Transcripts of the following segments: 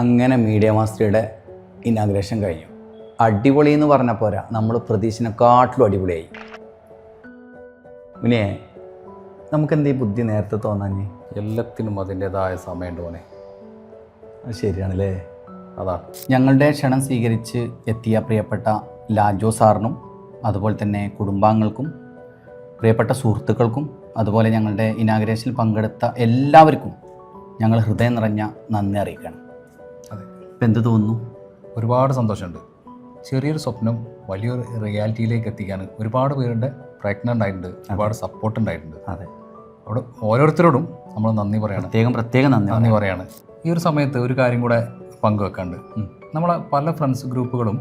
അങ്ങനെ media മാസ്റ്ററിയുടെ inauguration കഴിഞ്ഞു. അടിപൊളി എന്ന് പറഞ്ഞാൽ പോരാ, നമ്മൾ പ്രതീക്ഷിനെക്കാട്ടിലും അടിപൊളിയായി. പിന്നെ നമുക്കെന്ത് ഈ ബുദ്ധി നേരത്തെ തോന്നാഞ്ഞ്? എല്ലാത്തിനും അതിൻ്റേതായ സമയമുണ്ട് മോനെ. അത് ശരിയാണല്ലേ. അതാണ് ഞങ്ങളുടെ ക്ഷണം സ്വീകരിച്ച് എത്തിയ പ്രിയപ്പെട്ട ലാജോ സാറിനും അതുപോലെ തന്നെ കുടുംബാംഗങ്ങൾക്കും പ്രിയപ്പെട്ട സുഹൃത്തുക്കൾക്കും അതുപോലെ ഞങ്ങളുടെ ഇനാഗ്രേഷനിൽ പങ്കെടുത്ത എല്ലാവർക്കും ഞങ്ങൾ ഹൃദയം നിറഞ്ഞ നന്ദി അറിയിക്കണം. അതെ, ഇപ്പം എന്ത് തോന്നുന്നു? ഒരുപാട് സന്തോഷമുണ്ട്. ചെറിയൊരു സ്വപ്നം വലിയൊരു റിയാലിറ്റിയിലേക്ക് എത്തിക്കാൻ ഒരുപാട് പേരുടെ പ്രയത്നം ഉണ്ടായിട്ടുണ്ട്, ഒരുപാട് സപ്പോർട്ട് ഉണ്ടായിട്ടുണ്ട്. അതെ, അവിടെ ഓരോരുത്തരോടും നമ്മൾ നന്ദി പറയാണ്, പ്രത്യേകം നന്ദി പറയാണ്. ഈ ഒരു സമയത്ത് ഒരു കാര്യം കൂടെ പങ്കുവെക്കാണ്ട്, നമ്മളെ പല ഫ്രണ്ട്സ് ഗ്രൂപ്പുകളും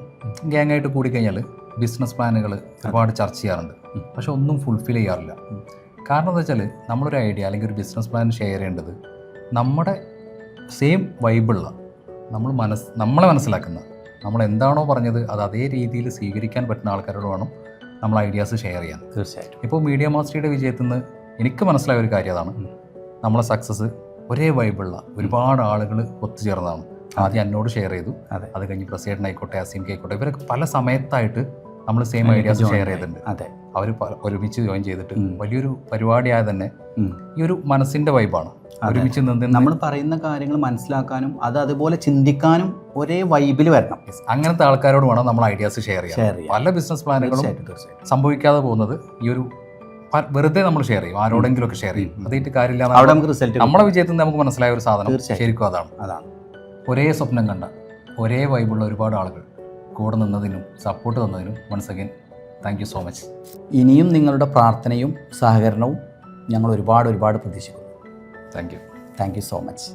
ഗ്യാങ്ങായിട്ട് കൂടിക്കഴിഞ്ഞാൽ ബിസിനസ് പ്ലാനുകൾ ഒരുപാട് ചർച്ച ചെയ്യാറുണ്ട്. പക്ഷെ ഒന്നും ഫുൾഫിൽ ചെയ്യാറില്ല. കാരണം എന്താ വെച്ചാൽ നമ്മളൊരു ഐഡിയ അല്ലെങ്കിൽ ഒരു ബിസിനസ് പ്ലാൻ ഷെയർ ചെയ്യേണ്ടത് നമ്മുടെ സെയിം വൈബുള്ള നമ്മളെ മനസ്സിലാക്കുന്ന, നമ്മൾ എന്താണോ പറഞ്ഞത് അത് അതേ രീതിയിൽ സ്വീകരിക്കാൻ പറ്റുന്ന ആൾക്കാരോട് വേണം നമ്മൾ ഐഡിയാസ് ഷെയർ ചെയ്യാൻ. തീർച്ചയായിട്ടും. ഇപ്പോൾ മീഡിയ മാസ്റ്ററിയുടെ വിജയത്തിൽ നിന്ന് എനിക്ക് മനസ്സിലായ ഒരു കാര്യം അതാണ്. നമ്മളെ സക്സസ് ഒരേ വൈബുള്ള ഒരുപാട് ആളുകൾ ഒത്തുചേർന്നതാണ്. ആദ്യം എന്നോട് ഷെയർ ചെയ്തു, അത് കഴിഞ്ഞ് പ്രസിഡന്റ് ആയിക്കോട്ടെ, അസീം ആയിക്കോട്ടെ, ഇവരൊക്കെ പല സമയത്തായിട്ട് നമ്മൾ സെയിം ഐഡിയാസ് ഷെയർ ചെയ്തിട്ടുണ്ട്. അതെ, അവർ ഒരുമിച്ച് ജോയിൻ ചെയ്തിട്ട് വലിയൊരു പരിപാടിയായ തന്നെ ഈ ഒരു മനസ്സിന്റെ വൈബാണ്. ഒരുമിച്ച് നിന്ന് നമ്മൾ പറയുന്ന കാര്യങ്ങൾ മനസ്സിലാക്കാനും അത് അതുപോലെ ചിന്തിക്കാനും ഒരേ വൈബിൽ വരണം. അങ്ങനത്തെ ആൾക്കാരോട് വേണം നമ്മൾ ഐഡിയാസ് ഷെയർ ചെയ്യാൻ. പല ബിസിനസ് പ്ലാനുകളും സംഭവിക്കാതെ പോകുന്നത് ഈ ഒരു വെറുതെ നമ്മൾ ഷെയർ ചെയ്യും, ആരോടെങ്കിലും ഒക്കെ ഷെയർ ചെയ്യും, അതായിട്ട് കാര്യമില്ല. നമ്മളെ വിജയത്തിൽ നിന്ന് നമുക്ക് മനസ്സിലായ ഒരു സാധനം ശരിക്കും അതാണ്. ഒരേ സ്വപ്നം കണ്ട ഒരേ വൈബുള്ള ഒരുപാട് ആളുകൾ കൂടെ നിന്നതിനും സപ്പോർട്ട് തന്നതിനും once again thank you so much. ഇനിയും നിങ്ങളുടെ പ്രാർത്ഥനയും സഹകരണവും ഞങ്ങൾ ഒരുപാട് പ്രതീക്ഷിക്കുന്നു. Thank you so much.